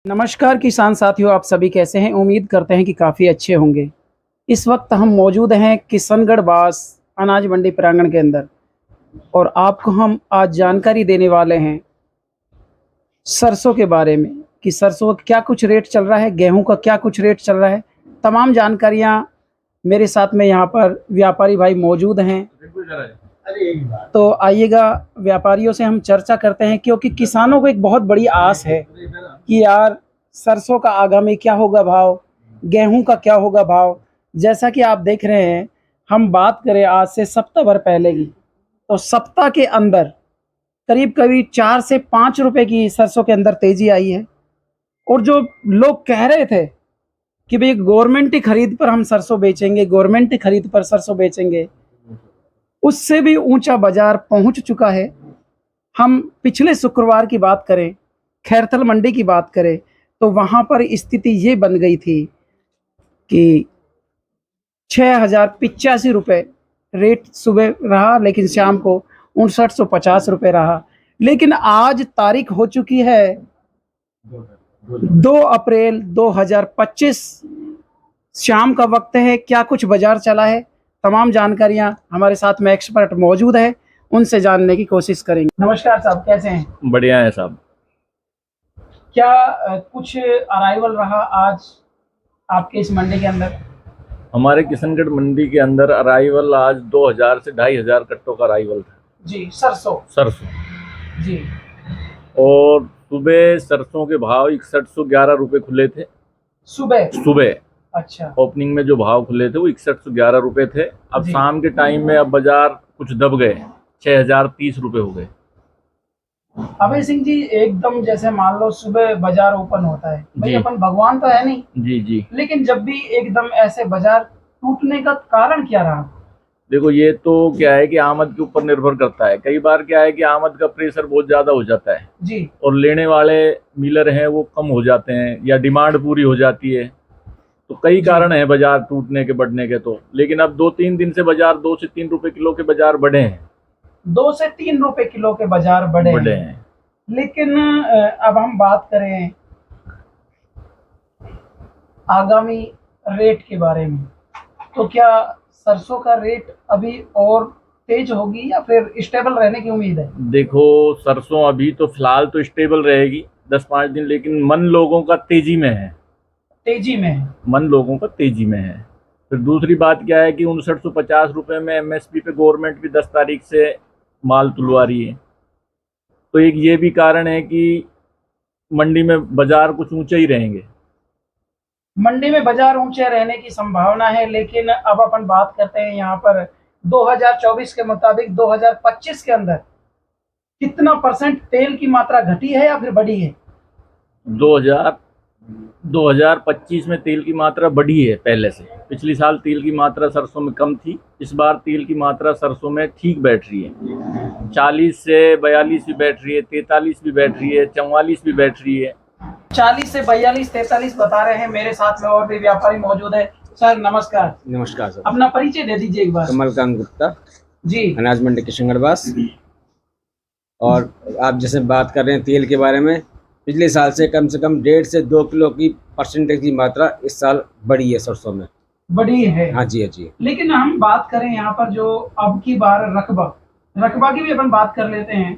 नमस्कार किसान साथियों, आप सभी कैसे हैं? उम्मीद करते हैं कि काफ़ी अच्छे होंगे। इस वक्त हम मौजूद हैं किशनगढ़ बास अनाज मंडी प्रांगण के अंदर और आपको हम आज जानकारी देने वाले हैं सरसों के बारे में कि सरसों का क्या कुछ रेट चल रहा है, गेहूं का क्या कुछ रेट चल रहा है। तमाम जानकारियां मेरे साथ में यहाँ पर व्यापारी भाई मौजूद हैं। तो आइएगा व्यापारियों से हम चर्चा करते हैं, क्योंकि किसानों को एक बहुत बड़ी आस है कि यार सरसों का आगामी क्या होगा भाव, गेहूं का क्या होगा भाव। जैसा कि आप देख रहे हैं, हम बात करें आज से सप्ताह भर पहले की, तो सप्ताह के अंदर करीब करीब 4 से 5 रुपए की सरसों के अंदर तेजी आई है। और जो लोग कह रहे थे कि भाई गवर्नमेंट की खरीद पर हम सरसों बेचेंगे, गवर्नमेंट की खरीद पर सरसों बेचेंगे, उससे भी ऊंचा बाजार पहुंच चुका है। हम पिछले शुक्रवार की बात करें, खैरथल मंडी की बात करें, तो वहां पर स्थिति ये बन गई थी कि 6,085 रुपये रेट सुबह रहा, लेकिन शाम को 5950 रुपये रहा। लेकिन आज तारीख हो चुकी है 2 अप्रैल 2025, शाम का वक्त है। क्या कुछ बाजार चला है, तमाम जानकारियां हमारे साथ में एक्सपर्ट मौजूद है, उनसे जानने की कोशिश करेंगे। नमस्कार साहब, कैसे हैं? बढ़िया है साहब। क्या कुछ अराइवल रहा आज आपके इस मंडी के अंदर? हमारे किशनगढ़ मंडी के अंदर अराइवल आज 2000 से 2500 कट्टों का अराइवल था जी। सरसों जी। और सुबह सरसों के भाव 6111 रुपये खुले थे। सुबह अच्छा। ओपनिंग में जो भाव खुले थे वो 6111 रुपये थे। अब शाम के टाइम में अब बाजार कुछ दब गए, 6030 रुपये हो गए। अभय सिंह जी, एकदम जैसे मान लो सुबह बाजार ओपन होता है, भाई अपन भगवान तो है नहीं जी, लेकिन जब भी एकदम ऐसे बाजार टूटने का कारण क्या रहा? देखो, ये तो क्या है कि आमद के ऊपर निर्भर करता है। कई बार क्या है कि आमद का प्रेशर बहुत ज्यादा हो जाता है जी, और लेने वाले मिलर हैं वो कम हो जाते हैं या डिमांड पूरी हो जाती है। तो कई कारण हैं बाजार टूटने के बढ़ने के। तो लेकिन अब 2-3 दिन से बाजार 2 से 3 रुपए किलो के बाजार बढ़े हैं। 2 से 3 रुपए किलो के बाजार बढ़े हैं। लेकिन अब हम बात करें आगामी रेट के बारे में, तो क्या सरसों का रेट अभी और तेज होगी या फिर स्टेबल रहने की उम्मीद है? देखो, सरसों अभी तो फिलहाल तो स्टेबल रहेगी 10-5 दिन, लेकिन मन लोगों का तेजी में है। मन लोगों का तेजी में है। फिर दूसरी बात क्या है कि 5950 रुपये में एमएसपी पे गवर्नमेंट भी 10 तारीख से माल तुलवा रही है। तो एक ये भी कारण है कि मंडी में बाजार कुछ ऊंचे ही रहेंगे। मंडी में बाजार ऊंचे रहने की संभावना है। लेकिन अब अपन बात करते हैं यहाँ पर 2024 के मुताबिक 2025 के अंदर कितना % तेल की मात्रा घटी है या फिर बढ़ी है? 2025 में तेल की मात्रा बढ़ी है पहले से। पिछली साल तेल की मात्रा सरसों में कम थी, इस बार तेल की मात्रा सरसों में ठीक बैठ रही है। 40 से 42 भी बैठ रही है, 43 भी बैठ रही है, 44 भी बैठ रही है। 40 से 42, 43 बता रहे हैं। मेरे साथ में और भी व्यापारी मौजूद है। सर नमस्कार। नमस्कार सर। अपना परिचय दे दीजिए एक बार। कमलकांत गुप्ता जी, अनाज मंडी किशनगढ़ बास। और आप जैसे बात कर रहे हैं तेल के बारे में, पिछले साल से कम 1.5 से 2 किलो की % की मात्रा इस साल बढ़ी है सरसों में। बढ़ी है? हाँ जी, हाँ जी। लेकिन हम बात करें यहाँ पर जो अब की बार रकबा की भी अपन बात कर लेते हैं।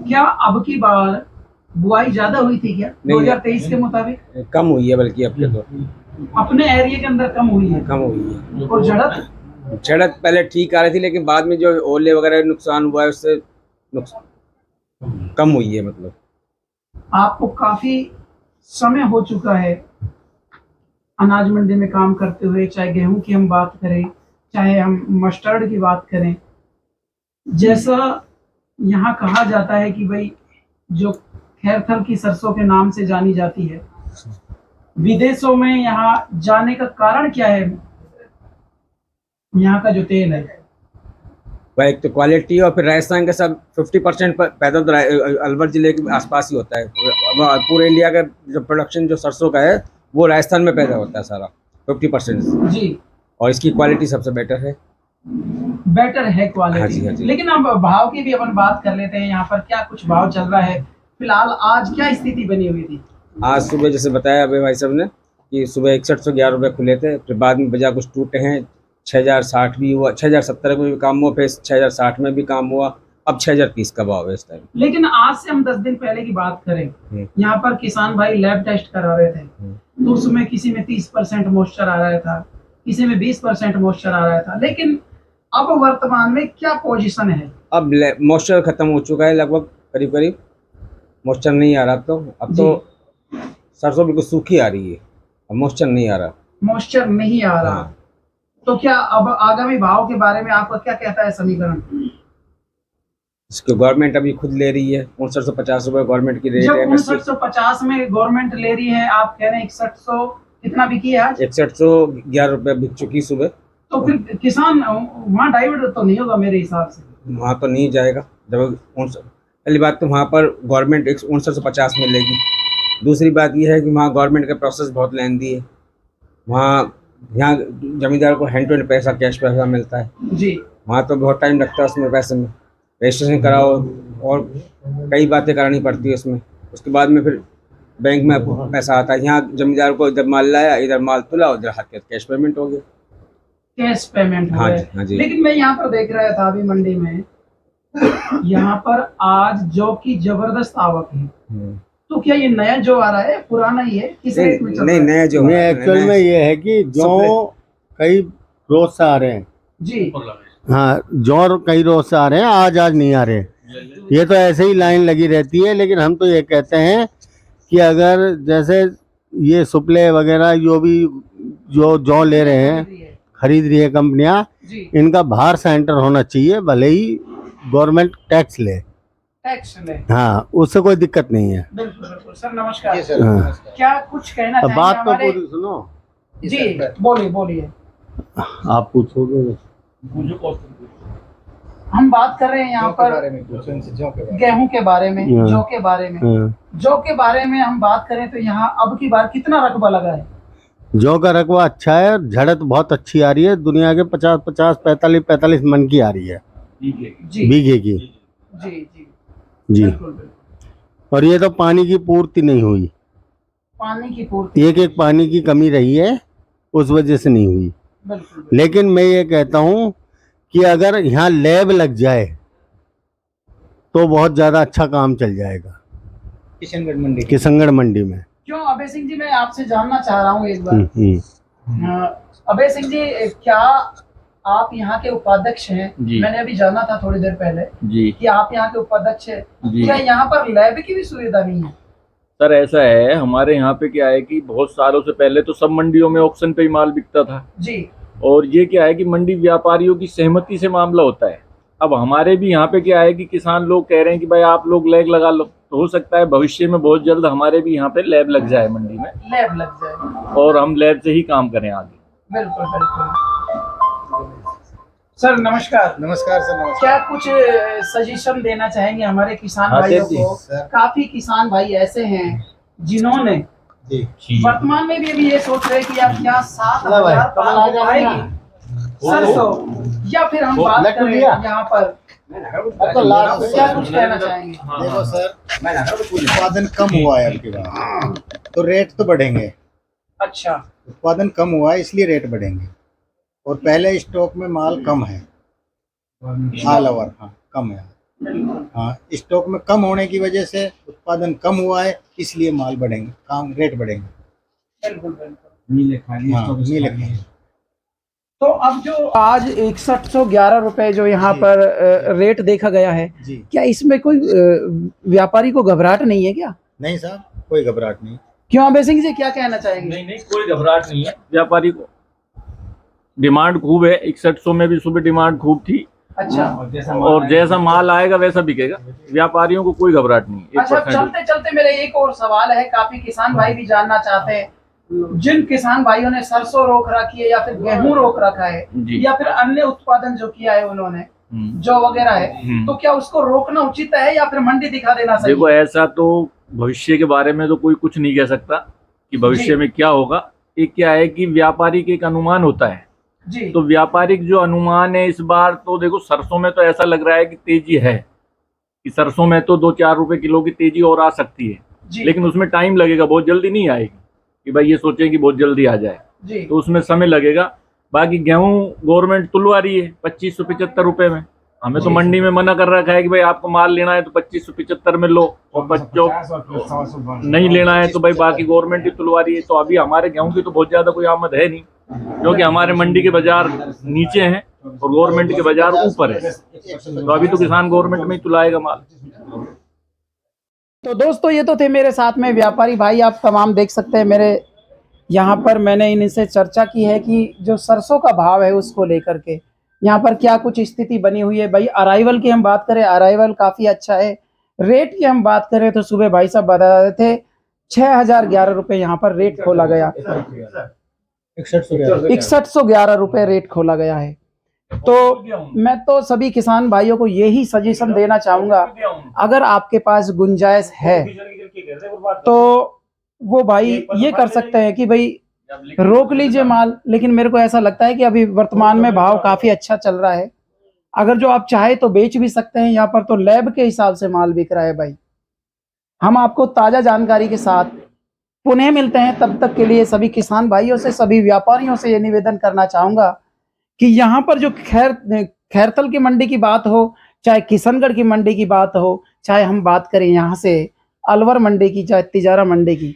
क्या अब की बार बुआई ज्यादा हुई थी क्या 2023 के मुताबिक? कम हुई है, बल्कि अब के तो अपने एरिया के अंदर कम हुई है। और झड़त पहले ठीक आ रही थी, लेकिन बाद में जो ओले वगैरह नुकसान हुआ है उससे कम हुई है। मतलब आपको काफी समय हो चुका है अनाज मंडी में काम करते हुए, चाहे गेहूं की हम बात करें, चाहे हम मस्टर्ड की बात करें। जैसा यहाँ कहा जाता है कि भाई जो खैरथल की सरसों के नाम से जानी जाती है, विदेशों में यहाँ जाने का कारण क्या है? यहाँ का जो तेल है वह एक तो क्वालिटी और फिर राजस्थान का सब 50% पैदा तो अलवर जिले के आसपास ही होता है। पूरे इंडिया का जो प्रोडक्शन जो सरसों का है वो राजस्थान में पैदा होता है सारा 50% जी। और इसकी क्वालिटी सबसे बेटर है क्वालिटी। हाँ जी, हाँ जी। लेकिन अब भाव की भी अपन बात कर लेते हैं। यहाँ पर क्या कुछ भाव चल रहा है फिलहाल? आज क्या स्थिति बनी हुई थी? आज सुबह जैसे बताया अभी भाई साहब ने कि सुबह 6111 रुपये खुले थे, फिर बाद में बजा कुछ टूटे हैं, 6060 भी हुआ, 6070 में भी काम हुआ, फिर 6060 में भी काम हुआ, अब 6030 का भाव है इस टाइम। लेकिन आज से हम 10 दिन पहले की बात करें, यहाँ पर किसान भाई लैब टेस्ट करा रहे थे, तो उसमें किसी में 30% मॉइस्चर आ रहा था, किसी में 20% मॉइस्चर आ रहा था, लेकिन अब वर्तमान में क्या पोजीशन है? अब मॉइस्चर खत्म हो चुका है लगभग, करीब करीब मॉइस्चर नहीं आ रहा, तो अब तो सरसों बिल्कुल सूखी आ रही है, अब मॉइस्चर नहीं आ रहा। मॉइस्चर नहीं आ रहा, तो क्या अब आगामी भाव के बारे में आपका क्या कहता है समीकरण? इसको गवर्नमेंट अभी खुद ले रही है, 5950 रुपये गवर्नमेंट की रेट जब है। 5950 में गवर्नमेंट ले रही है, आप कह रहे हैं 6100 कितना बिकी है आज? 6111 रुपये बिक चुकी सुबह। तो फिर किसान वहाँ डाइवर्ट तो नहीं होगा मेरे हिसाब से? वहाँ तो नहीं जाएगा, जब पहली बात तो वहाँ पर गवर्नमेंट 5950 में लेगी। दूसरी बात यह है कि वहाँ गवर्नमेंट का प्रोसेस बहुत लेंदी है, यहाँ जमींदार को हैंड टू हैंड पैसा, कैश पैसा मिलता है जी। वहाँ तो बहुत टाइम लगता है उसमें, पैसे में रजिस्ट्रेशन कराओ और कई बातें करानी पड़ती है उसमें, उसके बाद में फिर बैंक में पैसा आता है। यहाँ जमींदार को जब माल लाया, इधर माल तुला, उधर हाथ के कैश पेमेंट हो गया। कैश पेमेंट हो गया। हाँ जी। लेकिन मैं यहाँ पर देख रहा था अभी मंडी में, यहाँ पर आज जौ की जबरदस्त आवक है, तो क्या ये नया जो आ रहा है पुराना ही है? किस रेट में चल रहा है? नहीं, नया जो नहीं, एक्चुअल में ये है कि जौ कई रोज से आ रहे हैं जी। हाँ, जौ कई रोज से आ रहे हैं, आज नहीं आ रहे। ये तो ऐसे ही लाइन लगी रहती है, लेकिन हम तो ये कहते हैं कि अगर जैसे ये सुपले वगैरह जो जौ ले रहे हैं, खरीद रही है कंपनियां, इनका बाहर सेंटर होना चाहिए, भले ही गवर्नमेंट टैक्स ले। हाँ, उससे कोई दिक्कत नहीं है। बिल्कुल बिल्कुल। सर नमस्कार। हाँ। क्या कुछ कहना चाहेंगे? बात तो पूरी सुनो जी, बोलिए बोलिए। आप पूछोगे। हम बात कर रहे हैं यहाँ पर गेहूं के बारे में, जौ के बारे में। जौ के बारे में हम बात करें तो यहाँ अब की बार कितना रकबा लगा है? जौ का रकबा अच्छा है, झड़त बहुत अच्छी आ रही है, दुनिया के 50-50, 45-45 मन की आ रही है बीघे की। जी जी जी। बिल्कुल बिल्कुल। और ये तो पानी की पूर्ति नहीं हुई, पानी की पूर्ति, एक पानी की कमी रही है, उस वजह से नहीं हुई। बिल्कुल। लेकिन मैं ये कहता हूँ कि अगर यहाँ लैब लग जाए तो बहुत ज़्यादा अच्छा काम चल जाएगा किशनगढ़ मंडी में। क्यों अभय सिंह जी, मैं आपसे जानना चाह रहा हूँ एक बार। अभय सिंह जी, क्या आप यहाँ के उपाध्यक्ष हैं? मैंने अभी जाना था थोड़ी देर पहले जी कि आप यहाँ के उपाध्यक्ष हैं। क्या यहाँ पर लैब की भी सुविधा नहीं है? सर ऐसा है, हमारे यहाँ पे क्या है कि बहुत सालों से पहले तो सब मंडियों में ऑक्शन पे ही माल बिकता था जी, और ये क्या है कि मंडी व्यापारियों की सहमति से मामला होता है। अब हमारे भी यहाँ पे क्या है कि किसान लोग कह रहे हैं कि भाई आप लोग लैब लगा लो, तो हो सकता है भविष्य में बहुत जल्द हमारे भी यहाँ पे लैब लग जाए, मंडी में लैब लग जाए और हम लैब से ही काम करें आगे। बिल्कुल बिल्कुल। सर नमस्कार। नमस्कार सर। नमस्कार। क्या कुछ सजेशन देना चाहेंगे हमारे किसान भाइयों को? काफी किसान भाई ऐसे हैं जिन्होंने वर्तमान में भी अभी ये सोच रहे हैं कि यार क्या 7,000 पार हो पाएगी सरसों, या फिर हम बात करें यहाँ पर क्या कुछ कहना चाहेंगे? देखो सर, उत्पादन कम हुआ है आपकी बात, तो रेट तो बढ़ेंगे। अच्छा, उत्पादन कम हुआ है इसलिए रेट बढ़ेंगे, और पहले स्टॉक में माल कम है, ऑल ओवर कम है। हाँ, स्टॉक में कम होने की वजह से उत्पादन कम हुआ है, इसलिए माल बढ़ेंगे, रेट बढ़ेंगे। बिल्कुल बिल्कुल। मीले तो अब जो आज 6111 रुपए जो यहाँ पर रेट देखा गया है, क्या इसमें कोई व्यापारी को घबराहट नहीं है क्या? नहीं साहब, कोई घबराहट नहीं। क्यों अभय सिंह जी, क्या कहना चाहेंगे? नहीं, कोई घबराहट नहीं है व्यापारी को। डिमांड खूब है, 6100 में भी सुबह डिमांड खूब थी। अच्छा, और जैसा माल आएगा वैसा बिकेगा, व्यापारियों को कोई घबराहट नहीं। अच्छा, चलते चलते मेरे एक और सवाल है, काफी किसान भाई भी जानना चाहते हैं, जिन किसान भाइयों ने सरसों रोक रखी है या फिर गेहूं रोक रखा है या फिर अन्य उत्पादन जो किया है उन्होंने, जौ वगैरह है, तो क्या उसको रोकना उचित है या फिर मंडी दिखा देना सही? देखो, ऐसा तो भविष्य के बारे में तो कोई कुछ नहीं कह सकता कि भविष्य में क्या होगा। एक क्या है कि व्यापारी के एक अनुमान होता है जी, तो व्यापारिक जो अनुमान है इस बार तो देखो सरसों में तो ऐसा लग रहा है कि तेजी है, कि सरसों में तो 2-4 रुपए किलो की तेजी और आ सकती है। जी लेकिन उसमें टाइम लगेगा, बहुत जल्दी नहीं आएगी कि भाई ये सोचें कि बहुत जल्दी आ जाए, जी तो उसमें समय लगेगा। बाकी गेहूं गवर्नमेंट तुलवा रही है 2575 रुपए में। हमें तो मंडी में मना कर रखा है कि भाई आपको माल लेना है तो 2575 में लो, और बच्चों नहीं लेना है तो भाई बाकी गवर्नमेंट ही तुलवा रही है। तो अभी हमारे गेहूं की तो बहुत ज्यादा कोई आमद है नहीं, क्योंकि हमारे मंडी के बाजार नीचे हैं और गवर्नमेंट के बाजार ऊपर है। तो अभी तो किसान गवर्नमेंट में ही तुलाएगा माल। तो दोस्तों ये तो थे मेरे साथ में व्यापारी भाई, आप तमाम देख सकते हैं मेरे यहाँ पर। मैंने इनसे चर्चा की है कि जो सरसों का भाव है उसको लेकर के यहाँ पर क्या कुछ स्थिति बनी हुई है। भाई अराइवल की हम बात करें, अराइवल काफ़ी अच्छा है। रेट की हम बात करें तो सुबह भाई साहब बता रहे थे 6011 रुपये यहाँ पर रेट खोला गया, 6111 रुपये रेट खोला गया है। तो मैं तो सभी किसान भाइयों को यही सजेशन देना चाहूँगा, अगर आपके पास गुंजाइश है तो वो भाई ये कर सकते हैं कि भाई रोक लीजिए माल। लेकिन मेरे को ऐसा लगता है कि अभी वर्तमान में भाव काफ़ी अच्छा चल रहा है, अगर जो आप चाहे तो बेच भी सकते हैं। यहाँ पर तो लैब के हिसाब से माल बिक रहा है भाई। हम आपको ताज़ा जानकारी के साथ पुनः मिलते हैं, तब तक के लिए सभी किसान भाइयों से, सभी व्यापारियों से ये निवेदन करना चाहूँगा कि यहाँ पर जो खैरतल की मंडी की बात हो, चाहे किशनगढ़ की मंडी की बात हो, चाहे हम बात करें यहाँ से अलवर मंडी की, चाहे तिजारा मंडी की,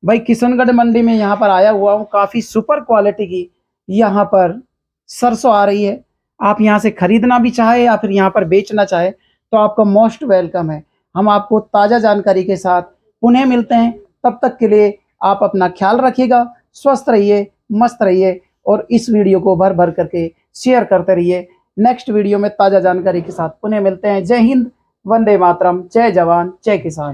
भाई किशनगढ़ मंडी में यहाँ पर आया हुआ हूँ, काफ़ी सुपर क्वालिटी की यहाँ पर सरसों आ रही है। आप यहाँ से खरीदना भी चाहे या फिर यहाँ पर बेचना चाहे तो आपका मोस्ट वेलकम है। हम आपको ताज़ा जानकारी के साथ पुनः मिलते हैं, तब तक के लिए आप अपना ख्याल रखिएगा, स्वस्थ रहिए, मस्त रहिए और इस वीडियो को भर भर करके शेयर करते रहिए। नेक्स्ट वीडियो में ताज़ा जानकारी के साथ पुनः मिलते हैं। जय हिंद, वंदे मातरम, जय जवान, जय किसान।